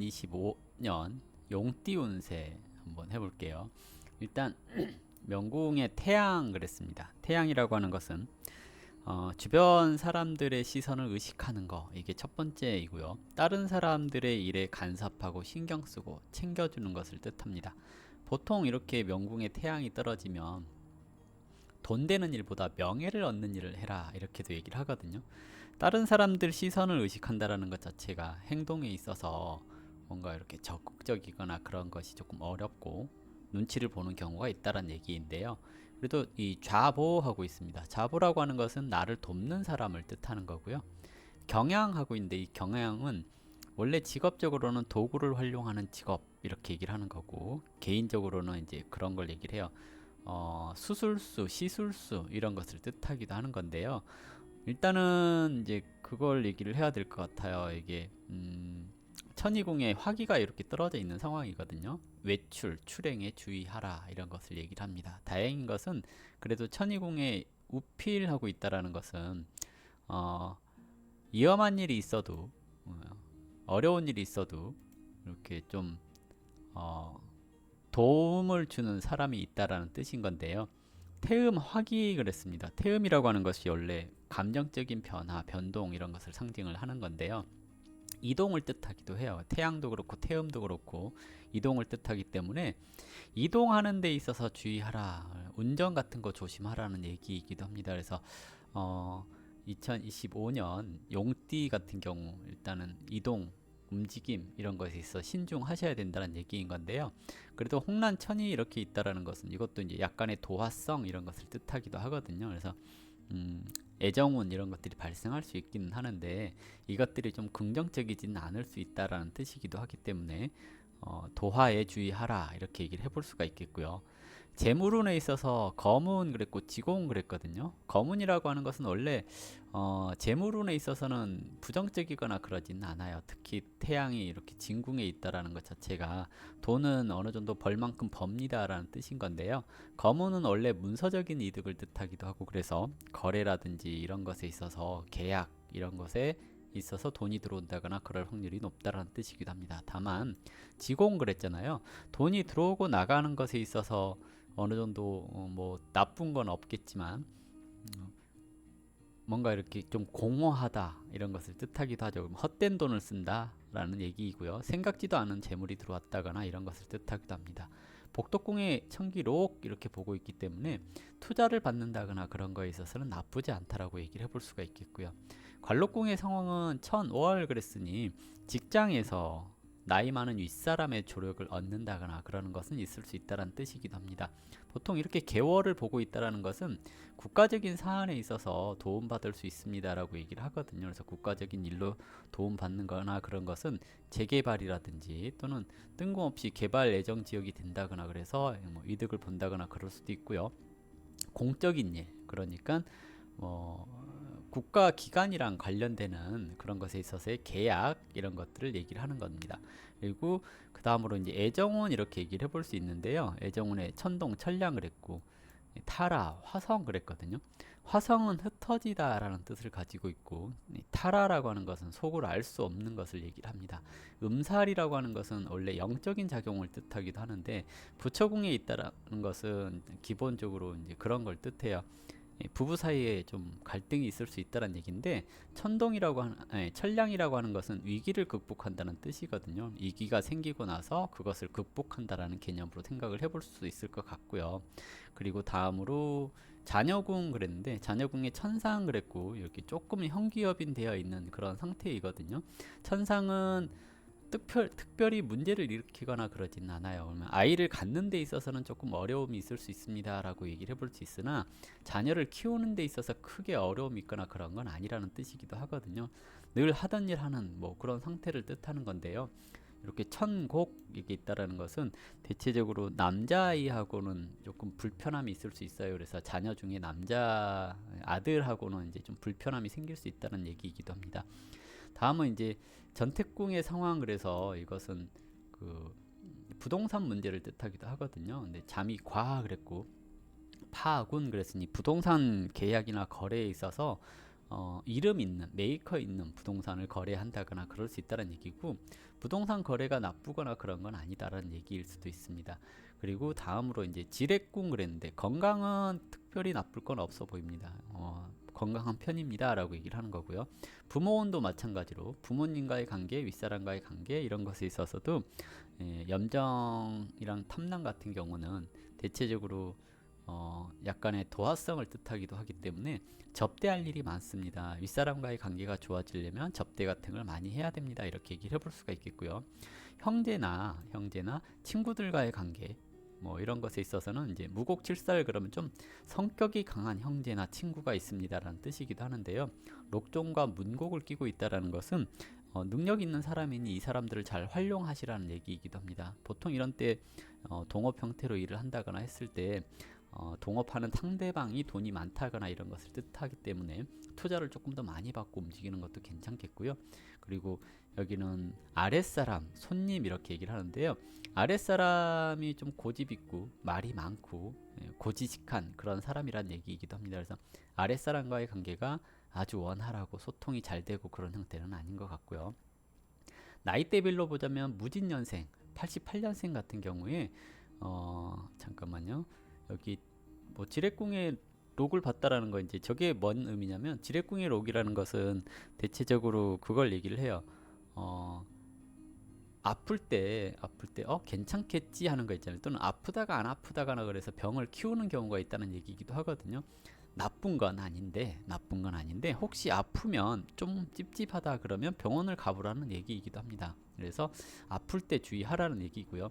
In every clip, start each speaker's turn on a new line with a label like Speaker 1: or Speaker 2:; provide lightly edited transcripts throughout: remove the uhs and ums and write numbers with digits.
Speaker 1: 2025년 용띠 운세 한번 해볼게요. 일단 명궁의 태양 그랬습니다. 태양이라고 하는 것은 주변 사람들의 시선을 의식하는 거, 이게 첫 번째이고요. 다른 사람들의 일에 간섭하고 신경 쓰고 챙겨주는 것을 뜻합니다. 보통 이렇게 명궁의 태양이 떨어지면 돈 되는 일보다 명예를 얻는 일을 해라, 이렇게도 얘기를 하거든요. 다른 사람들 시선을 의식한다라는 것 자체가 행동에 있어서 뭔가 이렇게 적극적이거나 그런 것이 조금 어렵고 눈치를 보는 경우가 있다는 얘기인데요. 그래도 이 좌보하고 있습니다. 좌보라고 하는 것은 나를 돕는 사람을 뜻하는 거고요. 경양하고 있는데, 이 경양은 원래 직업적으로는 도구를 활용하는 직업, 이렇게 얘기를 하는 거고, 개인적으로는 이제 그런 걸 얘기를 해요. 수술수, 시술수 이런 것을 뜻하기도 하는 건데요. 일단은 이제 그걸 얘기를 해야 될 것 같아요. 이게 천이궁에 화기가 이렇게 떨어져 있는 상황이거든요. 외출, 출행에 주의하라, 이런 것을 얘기를 합니다. 다행인 것은 그래도 천이궁에 우필하고 있다라는 것은 어, 위험한 일이 있어도, 어려운 일이 있어도 이렇게 좀 어, 도움을 주는 사람이 있다라는 뜻인 건데요. 태음 화기 그랬습니다. 태음이라고 하는 것이 원래 감정적인 변화, 변동 이런 것을 상징을 하는 건데요. 이동을 뜻하기도 해요. 태양도 그렇고 태음도 그렇고 이동을 뜻하기 때문에 이동하는 데 있어서 주의하라, 운전 같은 거 조심하라는 얘기이기도 합니다. 그래서 2025년 용띠 같은 경우 일단은 이동, 움직임 이런 것에 있어 신중하셔야 된다는 얘기인 건데요. 그래도 홍란천이 이렇게 있다라는 것은 이것도 이제 약간의 도화성 이런 것을 뜻하기도 하거든요. 그래서 애정운 이런 것들이 발생할 수 있기는 하는데, 이것들이 좀 긍정적이지는 않을 수 있다라는 뜻이기도 하기 때문에 도화에 주의하라, 이렇게 얘기를 해볼 수가 있겠고요. 재물운에 있어서 거문 그랬고 지공 그랬거든요. 거문이라고 하는 것은 원래 재물운에 있어서는 부정적이거나 그러지는 않아요. 특히 태양이 이렇게 진궁에 있다라는 것 자체가 돈은 어느 정도 벌 만큼 법니다라는 뜻인 건데요. 거문은 원래 문서적인 이득을 뜻하기도 하고, 그래서 거래라든지 이런 것에 있어서 계약 이런 것에 있어서 돈이 들어온다거나 그럴 확률이 높다라는 뜻이기도 합니다. 다만 지공 그랬잖아요. 돈이 들어오고 나가는 것에 있어서 어느 정도 뭐 나쁜 건 없겠지만 뭔가 이렇게 좀 공허하다 이런 것을 뜻하기도 하죠. 헛된 돈을 쓴다라는 얘기이고요. 생각지도 않은 재물이 들어왔다거나 이런 것을 뜻하기도 합니다. 복덕궁의 천기록 이렇게 보고 있기 때문에 투자를 받는다거나 그런 거에 있어서는 나쁘지 않다라고 얘기를 해볼 수가 있겠고요. 관록궁의 상황은 천오월 그랬으니 직장에서 나이 많은 윗사람의 조력을 얻는다거나 그러는 것은 있을 수 있다는 뜻이기도 합니다. 보통 이렇게 개월을 보고 있다는 것은 국가적인 사안에 있어서 도움받을 수 있습니다라고 얘기를 하거든요. 그래서 국가적인 일로 도움받는 거나 그런 것은 재개발이라든지 또는 뜬금없이 개발 예정 지역이 된다거나 그래서 뭐 이득을 본다거나 그럴 수도 있고요. 공적인 일, 그러니까 국가 기관이랑 관련되는 그런 것에 있어서의 계약 이런 것들을 얘기를 하는 겁니다. 그리고 그 다음으로 이제 애정운 이렇게 얘기를 해볼 수 있는데요. 애정운에 천동, 천량을 했고 타라, 화성 그랬거든요. 화성은 흩어지다라는 뜻을 가지고 있고, 타라라고 하는 것은 속을 알 수 없는 것을 얘기를 합니다. 음살이라고 하는 것은 원래 영적인 작용을 뜻하기도 하는데, 부처궁에 있다라는 것은 기본적으로 이제 그런 걸 뜻해요. 부부 사이에 좀 갈등이 있을 수 있다는 얘기인데, 천량이라고 하는 것은 위기를 극복한다는 뜻이거든요. 위기가 생기고 나서 그것을 극복한다라는 개념으로 생각을 해볼 수 있을 것 같고요. 그리고 다음으로 자녀궁 그랬는데, 자녀궁에 천상 그랬고 이렇게 조금 현기업인 되어 있는 그런 상태이거든요. 천상은 특별히 문제를 일으키거나 그러진 않아요. 그러면 아이를 갖는 데 있어서는 조금 어려움이 있을 수 있습니다 라고 얘기를 해볼 수 있으나, 자녀를 키우는 데 있어서 크게 어려움이 있거나 그런 건 아니라는 뜻이기도 하거든요. 늘 하던 일 하는 뭐 그런 상태를 뜻하는 건데요. 이렇게 천곡 이게 있다라는 것은 대체적으로 남자아이하고는 조금 불편함이 있을 수 있어요. 그래서 자녀 중에 남자 아들하고는 이제 좀 불편함이 생길 수 있다는 얘기이기도 합니다. 다음은 이제 전택궁의 상황, 그래서 이것은 그 부동산 문제를 뜻하기도 하거든요. 근데 잠이 과 그랬고 파군 그랬으니 부동산 계약이나 거래에 있어서 이름 있는 메이커 있는 부동산을 거래한다거나 그럴 수 있다는 얘기고, 부동산 거래가 나쁘거나 그런 건 아니다라는 얘기일 수도 있습니다. 그리고 다음으로 이제 지렛궁 그랬는데, 건강은 특별히 나쁠 건 없어 보입니다. 건강한 편입니다 라고 얘기를 하는 거고요. 부모운도 마찬가지로 부모님과의 관계, 윗사람과의 관계 이런 것에 있어서도 염정이랑 탐남 같은 경우는 대체적으로 약간의 도화성을 뜻하기도 하기 때문에 접대할 일이 많습니다. 윗사람과의 관계가 좋아지려면 접대 같은 걸 많이 해야 됩니다. 이렇게 얘기를 해볼 수가 있겠고요. 형제나 친구들과의 관계 뭐 이런 것에 있어서는 이제 무곡칠살 그러면 좀 성격이 강한 형제나 친구가 있습니다라는 뜻이기도 하는데요. 록종과 문곡을 끼고 있다라는 것은 능력 있는 사람이니 이 사람들을 잘 활용하시라는 얘기이기도 합니다. 보통 이런 때 동업 형태로 일을 한다거나 했을 때 동업하는 상대방이 돈이 많다거나 이런 것을 뜻하기 때문에 투자를 조금 더 많이 받고 움직이는 것도 괜찮겠고요. 그리고 여기는 아랫사람, 손님 이렇게 얘기를 하는데요. 아랫사람이 좀 고집 있고 말이 많고 고지식한 그런 사람이란 얘기이기도 합니다. 그래서 아랫사람과의 관계가 아주 원활하고 소통이 잘 되고 그런 형태는 아닌 것 같고요. 나이대별로 보자면 무진년생 88년생 같은 경우에 잠깐만요. 여기 뭐 지렛궁의 록을 봤다라는 거, 이제 저게 뭔 의미냐면, 지렛궁의 록이라는 것은 대체적으로 그걸 얘기를 해요. 아플 때 괜찮겠지 하는 거 있잖아요. 또는 아프다가 안 아프다거나 그래서 병을 키우는 경우가 있다는 얘기이기도 하거든요. 나쁜 건 아닌데 혹시 아프면 좀 찝찝하다 그러면 병원을 가보라는 얘기이기도 합니다. 그래서 아플 때 주의하라는 얘기고요.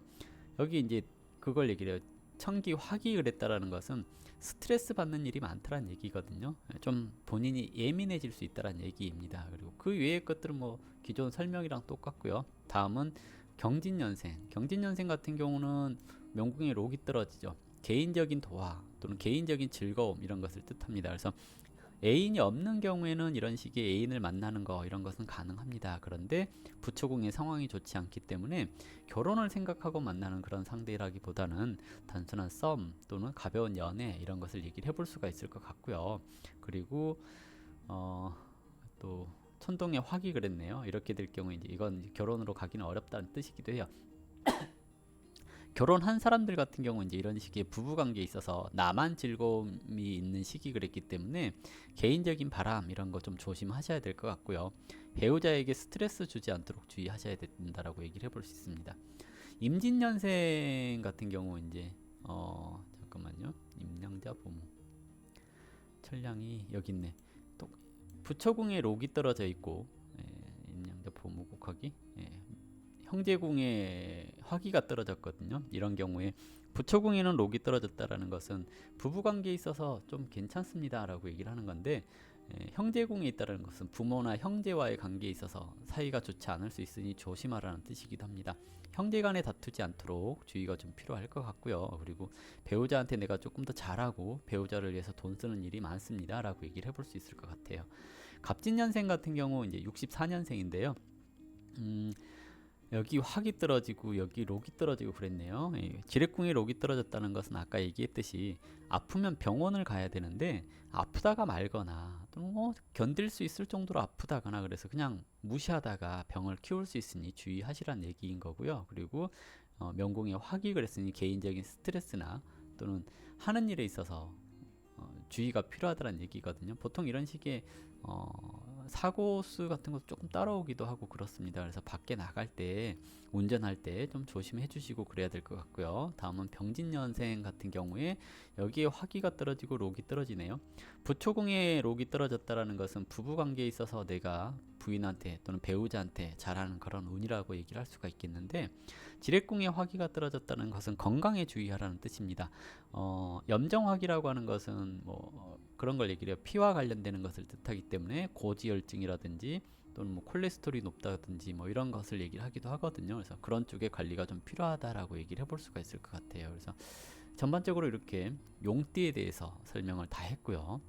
Speaker 1: 여기 이제 그걸 얘기를 해요. 천기 화기 그랬다라는 것은 스트레스 받는 일이 많다라는 얘기거든요. 좀 본인이 예민해질 수 있다라는 얘기입니다. 그리고 그 외의 것들은 뭐 기존 설명이랑 똑같고요. 다음은 경진년생 같은 경우는 명궁에 록이 떨어지죠. 개인적인 도화 또는 개인적인 즐거움 이런 것을 뜻합니다. 그래서 애인이 없는 경우에는 이런 식의 애인을 만나는 거 이런 것은 가능합니다. 그런데 부처궁의 상황이 좋지 않기 때문에 결혼을 생각하고 만나는 그런 상대라기보다는 단순한 썸 또는 가벼운 연애 이런 것을 얘기를 해볼 수가 있을 것 같고요. 그리고 또 천동의 화기 그랬네요. 이렇게 될 경우에 이제 이건 결혼으로 가기는 어렵다는 뜻이기도 해요. 결혼한 사람들 같은 경우 이제 이런 식의 부부 관계에 있어서 나만 즐거움이 있는 시기 그랬기 때문에 개인적인 바람 이런 거 좀 조심하셔야 될 것 같고요. 배우자에게 스트레스 주지 않도록 주의하셔야 된다라고 얘기를 해볼 수 있습니다. 임진년생 같은 경우 이제 잠깐만요. 임양자 보무 천량이 여기 있네. 또 부처궁에 록이 떨어져 있고 임양자 보무 곡하기 형제궁에 화기가 떨어졌거든요. 이런 경우에 부처궁에는 록이 떨어졌다라는 것은 부부관계에 있어서 좀 괜찮습니다라고 얘기를 하는 건데, 형제궁에 있다는 것은 부모나 형제와의 관계에 있어서 사이가 좋지 않을 수 있으니 조심하라는 뜻이기도 합니다. 형제간에 다투지 않도록 주의가 좀 필요할 것 같고요. 그리고 배우자한테 내가 조금 더 잘하고 배우자를 위해서 돈 쓰는 일이 많습니다라고 얘기를 해볼 수 있을 것 같아요. 갑진년생 같은 경우 이제 64년생인데요. 여기 화기 떨어지고 여기 록이 떨어지고 그랬네요. 지렛궁에 록이 떨어졌다는 것은 아까 얘기했듯이 아프면 병원을 가야 되는데, 아프다가 말거나 또는 뭐 견딜 수 있을 정도로 아프다거나 그래서 그냥 무시하다가 병을 키울 수 있으니 주의하시라는 얘기인 거고요. 그리고 명궁에 화기 그랬으니 개인적인 스트레스나 또는 하는 일에 있어서 주의가 필요하다는 얘기거든요. 보통 이런 식의 사고수 같은 것도 조금 따라오기도 하고 그렇습니다. 그래서 밖에 나갈 때 운전할 때 좀 조심해 주시고 그래야 될 것 같고요. 다음은 병진년생 같은 경우에 여기에 화기가 떨어지고 록이 떨어지네요. 부초궁에 록이 떨어졌다라는 것은 부부관계에 있어서 내가 부인한테 또는 배우자한테 잘하는 그런 운이라고 얘기를 할 수가 있겠는데, 지렛궁에 화기가 떨어졌다는 것은 건강에 주의하라는 뜻입니다. 염정화기라고 하는 것은 뭐 그런 걸 얘기를 해요. 피와 관련되는 것을 뜻하기 때문에 고지혈증이라든지 또는 뭐 콜레스테롤이 높다든지 뭐 이런 것을 얘기를 하기도 하거든요. 그래서 그런 쪽의 관리가 좀 필요하다라고 얘기를 해볼 수가 있을 것 같아요. 그래서 전반적으로 이렇게 용띠에 대해서 설명을 다 했고요.